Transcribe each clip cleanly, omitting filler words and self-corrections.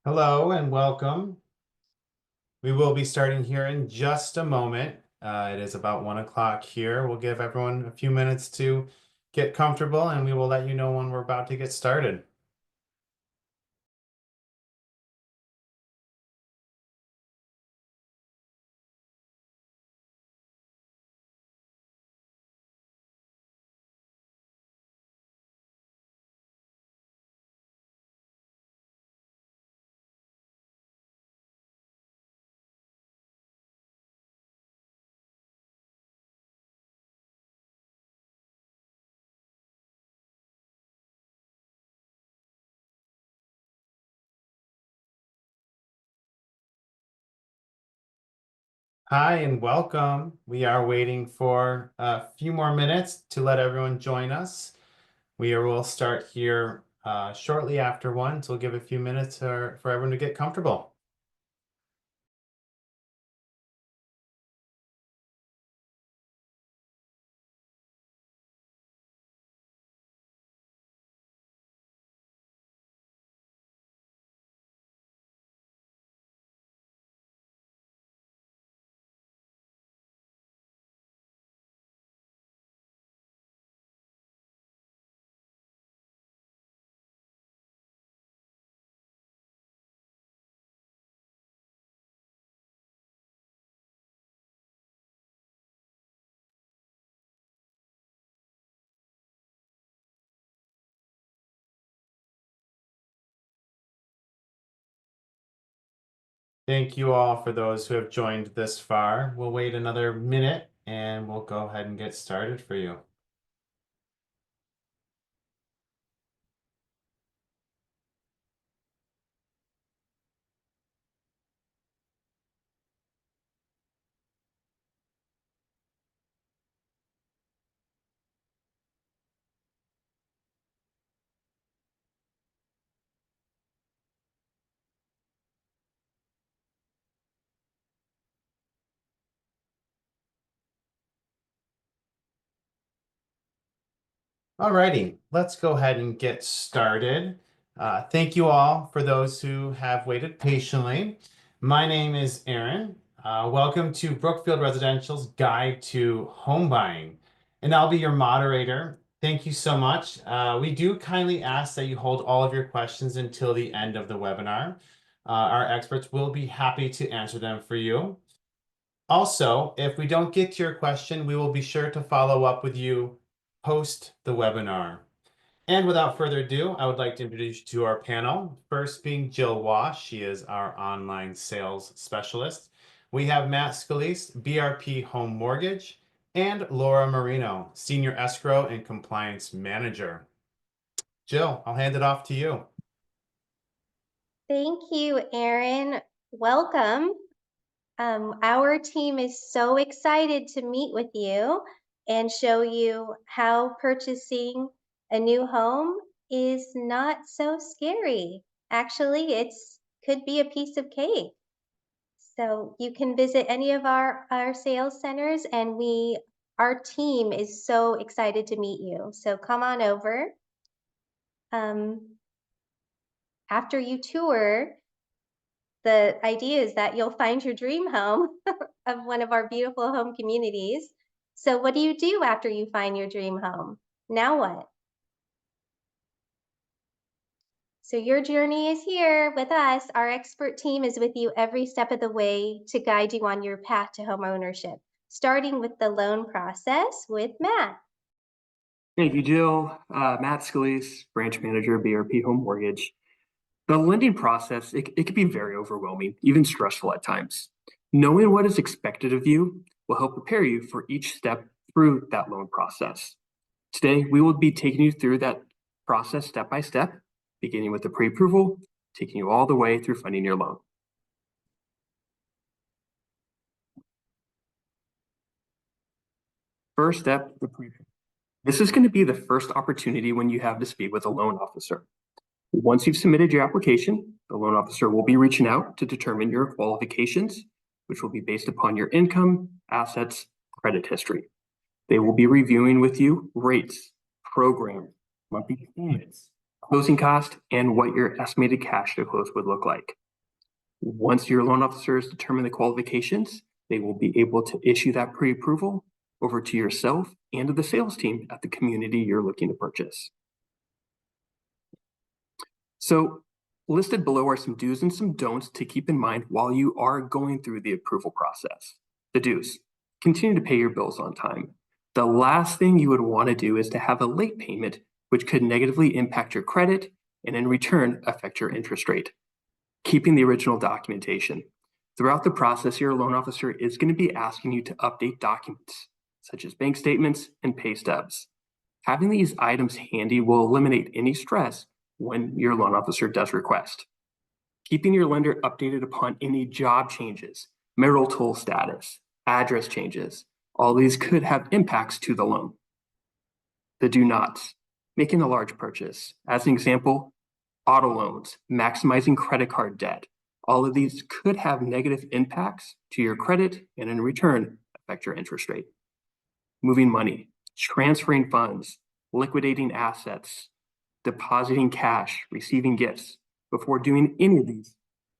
Hello and welcome. We will be starting here in just a moment. It is about 1 o'clock here. We'll give everyone a few minutes to get comfortable and we will let you know when we're about to get started. Hi and welcome. We are waiting for a few more minutes to let everyone join us. Will start here shortly after 1, so we'll give a few minutes for everyone to get comfortable. Thank you all for those who have joined this far. We'll wait another minute and we'll go ahead and get started for you. Alrighty, let's go ahead and get started. Thank you all for those who have waited patiently. My name is Aaron. Welcome to Brookfield Residential's Guide to Home Buying, and I'll be your moderator. Thank you so much. We do kindly ask that you hold all of your questions until the end of the webinar. Our experts will be happy to answer them for you. Also, if we don't get to your question, we will be sure to follow up with you post the webinar. And without further ado, I would like to introduce you to our panel. First being Jill Wash, she is our online sales specialist. We have Matt Scalise, BRP Home Mortgage, and Laura Marino, Senior Escrow and Compliance Manager. Jill, I'll hand it off to you. Thank you, Aaron. Welcome. Our team is so excited to meet with you and show you how purchasing a new home is not so scary. Actually, could be a piece of cake. So you can visit any of our sales centers and our team is so excited to meet you. So come on over. After you tour, the idea is that you'll find your dream home of one of our beautiful home communities. So what do you do after you find your dream home? Now what? So your journey is here with us. Our expert team is with you every step of the way to guide you on your path to home ownership, starting with the loan process with Matt. Thank you, Jill. Matt Scalise, branch manager, BRP Home Mortgage. The lending process, it can be very overwhelming, even stressful at times. Knowing what is expected of you will help prepare you for each step through that loan process. Today, we will be taking you through that process step by step, beginning with the pre-approval, taking you all the way through funding your loan. First step, the pre-approval. This is going to be the first opportunity when you have to speak with a loan officer. Once you've submitted your application, the loan officer will be reaching out to determine your qualifications, which will be based upon your income, assets, credit history. They will be reviewing with you rates, program, monthly payments, closing cost, and what your estimated cash to close would look like. Once your loan officers determine the qualifications, they will be able to issue that pre-approval over to yourself and to the sales team at the community you're looking to purchase. So listed below are some do's and some don'ts to keep in mind while you are going through the approval process. The do's: continue to pay your bills on time. The last thing you would want to do is to have a late payment, which could negatively impact your credit and in return affect your interest rate. Keeping the original documentation. Throughout the process, your loan officer is going to be asking you to update documents, such as bank statements and pay stubs. Having these items handy will eliminate any stress when your loan officer does request. Keeping your lender updated upon any job changes, marital status, address changes, all these could have impacts to the loan. The do nots: making a large purchase. As an example, auto loans, maximizing credit card debt. All of these could have negative impacts to your credit and in return affect your interest rate. Moving money, transferring funds, liquidating assets, depositing cash, receiving gifts. Before doing any of these,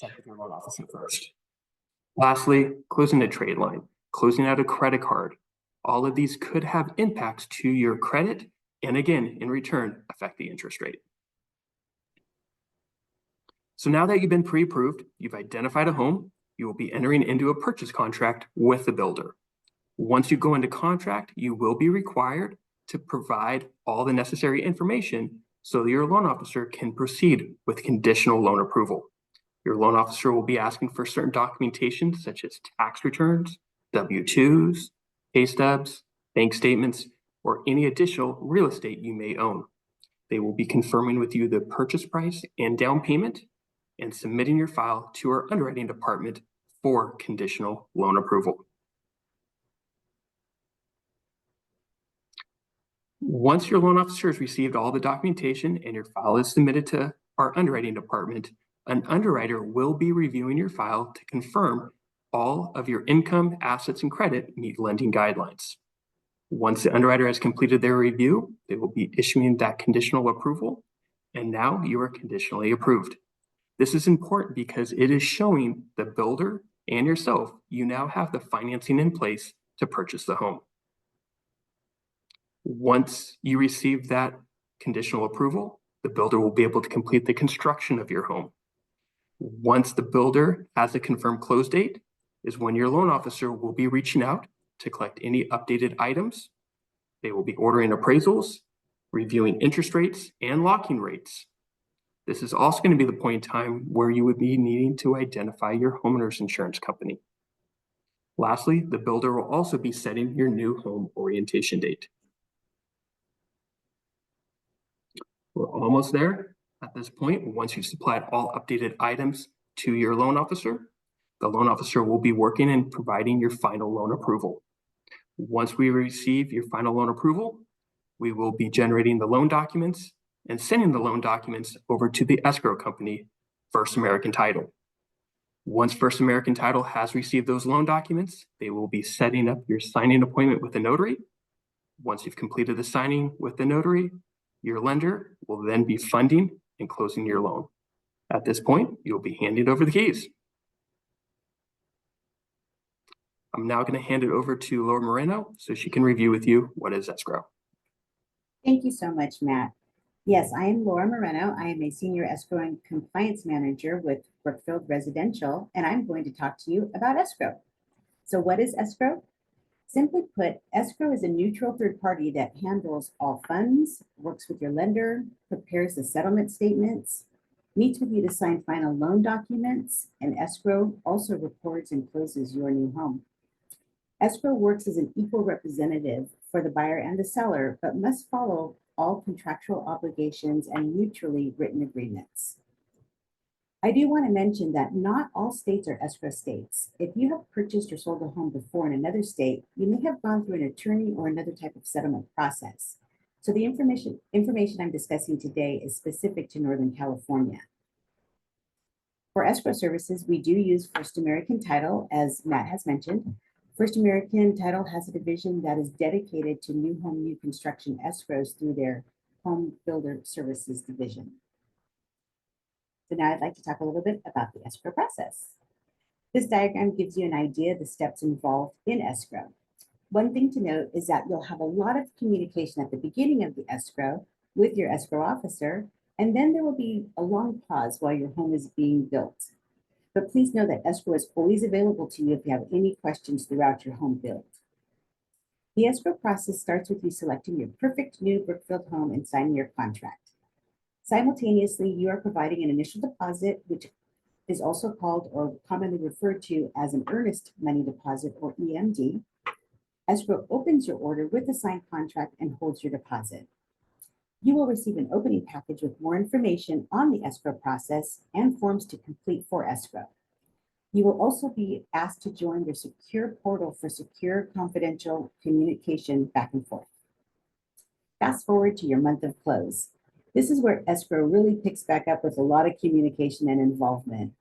check with your loan officer first. Lastly, closing a trade line, closing out a credit card. All of these could have impacts to your credit and again, in return, affect the interest rate. So now that you've been pre-approved, you've identified a home, you will be entering into a purchase contract with the builder. Once you go into contract, you will be required to provide all the necessary information so that your loan officer can proceed with conditional loan approval. Your loan officer will be asking for certain documentation such as tax returns, W-2s, pay stubs, bank statements, or any additional real estate you may own. They will be confirming with you the purchase price and down payment and submitting your file to our underwriting department for conditional loan approval. Once your loan officer has received all the documentation and your file is submitted to our underwriting department, an underwriter will be reviewing your file to confirm all of your income, assets, and credit meet lending guidelines. Once the underwriter has completed their review, they will be issuing that conditional approval, and now you are conditionally approved. This is important because it is showing the builder and yourself you now have the financing in place to purchase the home. Once you receive that conditional approval, the builder will be able to complete the construction of your home. Once the builder has a confirmed close date is when your loan officer will be reaching out to collect any updated items. They will be ordering appraisals, reviewing interest rates, and locking rates. This is also going to be the point in time where you would be needing to identify your homeowner's insurance company. Lastly, the builder will also be setting your new home orientation date. We're almost there. At this point, once you've supplied all updated items to your loan officer, the loan officer will be working and providing your final loan approval. Once we receive your final loan approval, we will be generating the loan documents and sending the loan documents over to the escrow company, First American Title. Once First American Title has received those loan documents, they will be setting up your signing appointment with the notary. Once you've completed the signing with the notary, your lender will then be funding and closing your loan. At this point, you'll be handing over the keys. I'm now going to hand it over to Laura Moreno so she can review with you what is escrow. Thank you so much, Matt. Yes, I am Laura Moreno. I am a senior escrow and compliance manager with Brookfield Residential, and I'm going to talk to you about escrow. So what is escrow? Simply put, escrow is a neutral third party that handles all funds, works with your lender, prepares the settlement statements, meets with you to sign final loan documents, and escrow also reports and closes your new home. Escrow works as an equal representative for the buyer and the seller, but must follow all contractual obligations and mutually written agreements. I do want to mention that not all states are escrow states. If you have purchased or sold a home before in another state, you may have gone through an attorney or another type of settlement process. So the information I'm discussing today is specific to Northern California. For escrow services, we do use First American Title, as Matt has mentioned. First American Title has a division that is dedicated to new home, new construction escrows through their Home Builder Services Division. So now I'd like to talk a little bit about the escrow process. This diagram gives you an idea of the steps involved in escrow. One thing to note is that you'll have a lot of communication at the beginning of the escrow with your escrow officer, and then there will be a long pause while your home is being built. But please know that escrow is always available to you if you have any questions throughout your home build. The escrow process starts with you selecting your perfect new Brookfield home and signing your contract. Simultaneously, you are providing an initial deposit, which is also called or commonly referred to as an earnest money deposit or EMD. Escrow opens your order with a signed contract and holds your deposit. You will receive an opening package with more information on the escrow process and forms to complete for escrow. You will also be asked to join their secure portal for secure, confidential communication back and forth. Fast forward to your month of close. This is where escrow really picks back up with a lot of communication and involvement.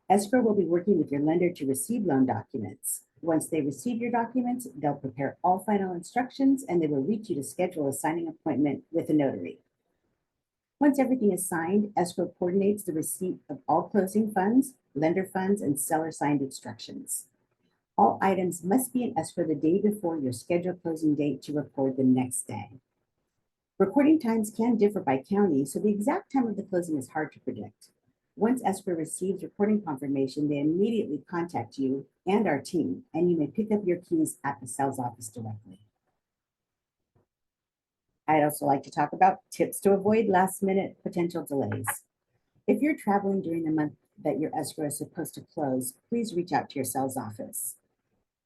Escrow will be working with your lender to receive loan documents. Once they receive your documents, they'll prepare all final instructions and they will reach you to schedule a signing appointment with a notary. Once everything is signed, escrow coordinates the receipt of all closing funds, lender funds, and seller signed instructions. All items must be in escrow the day before your scheduled closing date to record the next day. Recording times can differ by county, so the exact time of the closing is hard to predict. Once escrow receives recording confirmation, they immediately contact you and our team, and you may pick up your keys at the sales office directly. I'd also like to talk about tips to avoid last-minute potential delays. If you're traveling during the month that your escrow is supposed to close, please reach out to your sales office.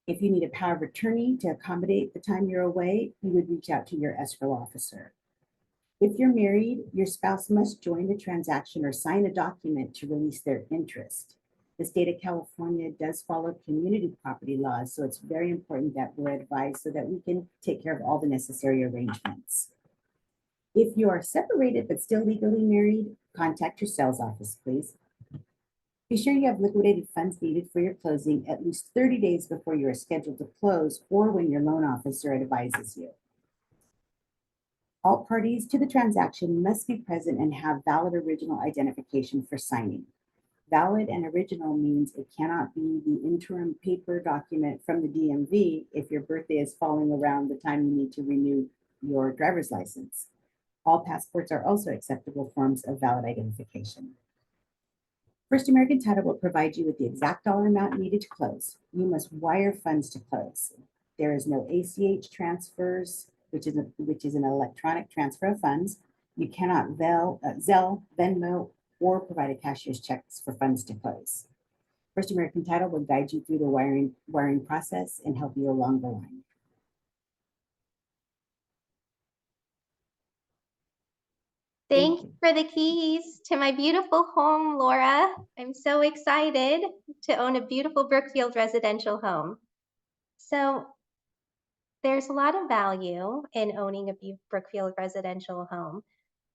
If you need a power of attorney to accommodate the time you're away, you would reach out to your escrow officer. If you're married, your spouse must join the transaction or sign a document to release their interest. The state of California does follow community property laws, so it's very important that we're advised so that we can take care of all the necessary arrangements. If you are separated but still legally married, contact your sales office, please. Be sure you have liquidated funds needed for your closing at least 30 days before you are scheduled to close or when your loan officer advises you. All parties to the transaction must be present and have valid original identification for signing. Valid and original means it cannot be the interim paper document from the DMV if your birthday is falling around the time you need to renew your driver's license. All passports are also acceptable forms of valid identification. First American Title will provide you with the exact dollar amount needed to close. You must wire funds to close. There is no ACH transfers, which is an electronic transfer of funds. You cannot Zelle, Venmo, or provide a cashier's checks for funds to close. First American Title will guide you through the wiring process and help you along the line. Thank you for the keys to my beautiful home, Laura. I'm so excited to own a beautiful Brookfield residential home. So there's a lot of value in owning a Brookfield residential home.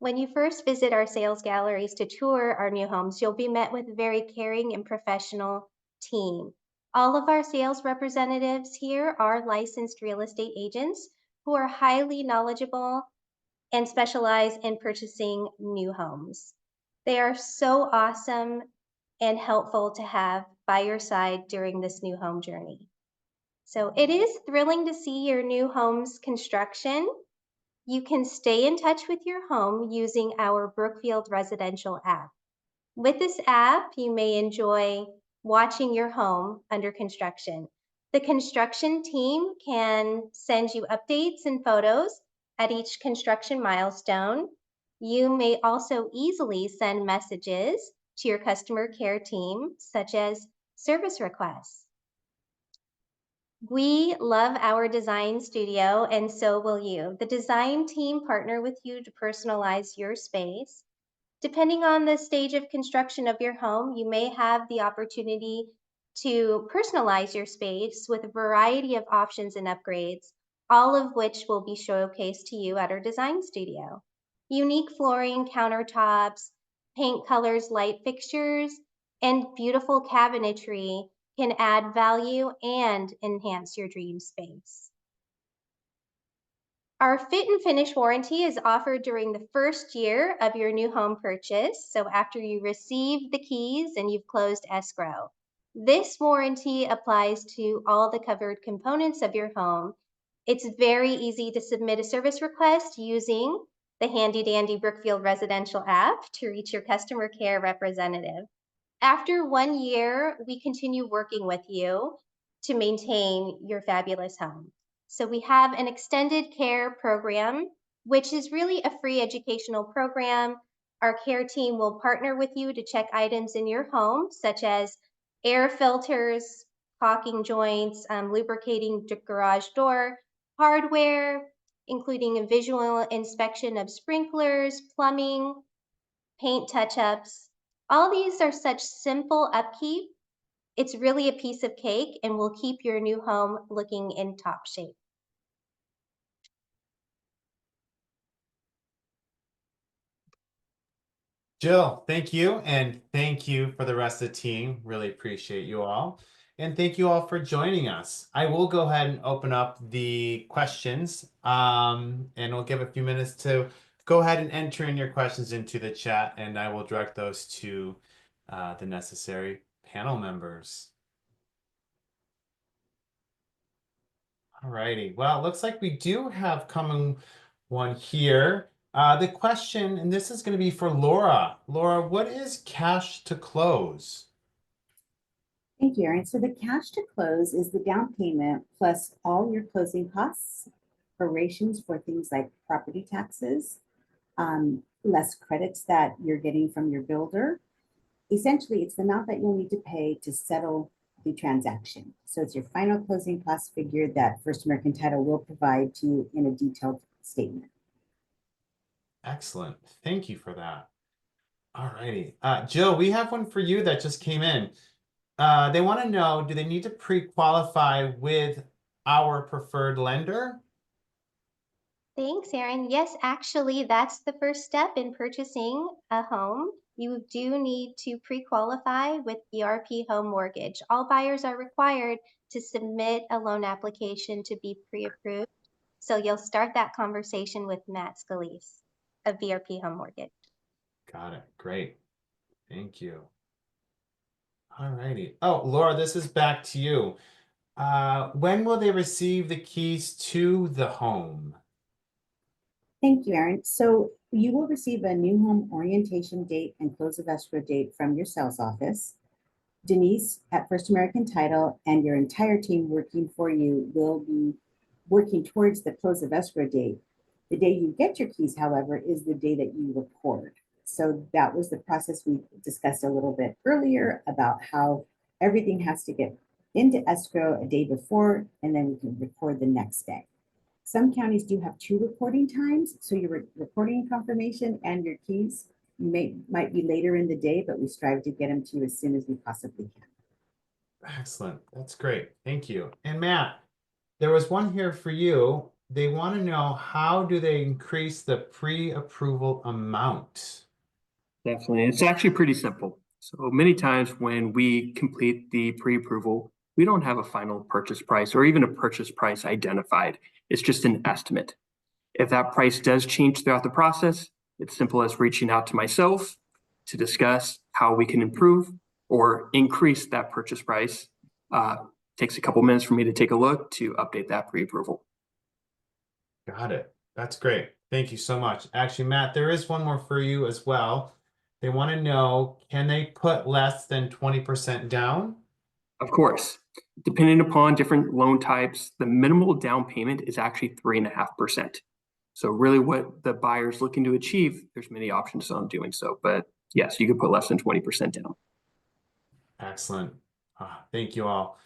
When you first visit our sales galleries to tour our new homes, you'll be met with a very caring and professional team. All of our sales representatives here are licensed real estate agents who are highly knowledgeable and specialize in purchasing new homes. They are so awesome and helpful to have by your side during this new home journey. So it is thrilling to see your new home's construction. You can stay in touch with your home using our Brookfield Residential app. With this app, you may enjoy watching your home under construction. The construction team can send you updates and photos at each construction milestone. You may also easily send messages to your customer care team, such as service requests. We love our design studio, and so will you. The design team partner with you to personalize your space. Depending on the stage of construction of your home, you may have the opportunity to personalize your space with a variety of options and upgrades, all of which will be showcased to you at our design studio. Unique flooring, countertops, paint colors, light fixtures, and beautiful cabinetry can add value and enhance your dream space. Our fit and finish warranty is offered during the first year of your new home purchase, so after you receive the keys and you've closed escrow. This warranty applies to all the covered components of your home. It's very easy to submit a service request using the handy dandy Brookfield Residential app to reach your customer care representative. After 1 year, we continue working with you to maintain your fabulous home. So we have an extended care program, which is really a free educational program. Our care team will partner with you to check items in your home, such as air filters, caulking joints, lubricating garage door, hardware, including a visual inspection of sprinklers, plumbing, paint touch-ups. All these are such simple upkeep. It's really a piece of cake and will keep your new home looking in top shape. Jill, thank you. And thank you for the rest of the team. Really appreciate you all. And thank you all for joining us. I will go ahead and open up the questions, and we'll give a few minutes to go ahead and enter in your questions into the chat, and I will direct those to the necessary panel members. All righty. Well, it looks like we do have coming one here. The question, and this is going to be for Laura. Laura, what is cash to close? Thank you, Erin. So the cash to close is the down payment plus all your closing costs, prorations for things like property taxes, less credits that you're getting from your builder. Essentially, it's the amount that you'll need to pay to settle the transaction. So it's your final closing cost figure that First American Title will provide to you in a detailed statement. Excellent. Thank you for that. All righty. Jill, we have one for you that just came in. They want to know, do they need to pre-qualify with our preferred lender? Thanks, Erin. Yes, actually, that's the first step in purchasing a home. You do need to pre-qualify with BRP Home Mortgage. All buyers are required to submit a loan application to be pre-approved. So you'll start that conversation with Matt Scalise of BRP Home Mortgage. Got it. Great. Thank you. All righty. Oh, Laura, this is back to you. When will they receive the keys to the home? Thank you, Erin. So you will receive a new home orientation date and close of escrow date from your sales office. Denise at First American Title and your entire team working for you will be working towards the close of escrow date. The day you get your keys, however, is the day that you record. So that was the process we discussed a little bit earlier about how everything has to get into escrow a day before, and then we can record the next day. Some counties do have 2 recording times, so your recording confirmation and your keys might be later in the day, but we strive to get them to you as soon as we possibly can. Excellent. That's great. Thank you. And Matt, there was one here for you. They want to know, how do they increase the pre-approval amount? Definitely. It's actually pretty simple. So many times when we complete the pre-approval, we don't have a final purchase price or even a purchase price identified. It's just an estimate. If that price does change throughout the process, it's simple as reaching out to myself to discuss how we can improve or increase that purchase price. Takes a couple minutes for me to take a look to update that pre-approval. Got it. That's great. Thank you so much. Actually, Matt, there is one more for you as well. They want to know, can they put less than 20% down? Of course, depending upon different loan types, the minimal down payment is actually 3.5%. So really what the buyer's looking to achieve, there's many options on doing so, but yes, you could put less than 20% down. Excellent. Thank you all.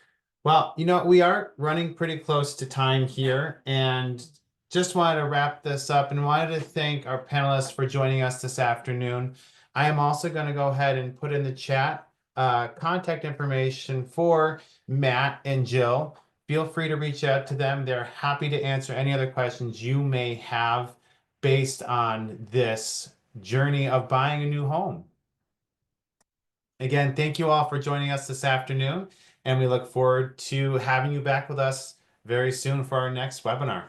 Well, we are running pretty close to time here, and just wanted to wrap this up and wanted to thank our panelists for joining us this afternoon. I am also going to go ahead and put in the chat contact information for Matt and Jill. Feel free to reach out to them. They're happy to answer any other questions you may have based on this journey of buying a new home. Again, thank you all for joining us this afternoon, and we look forward to having you back with us very soon for our next webinar.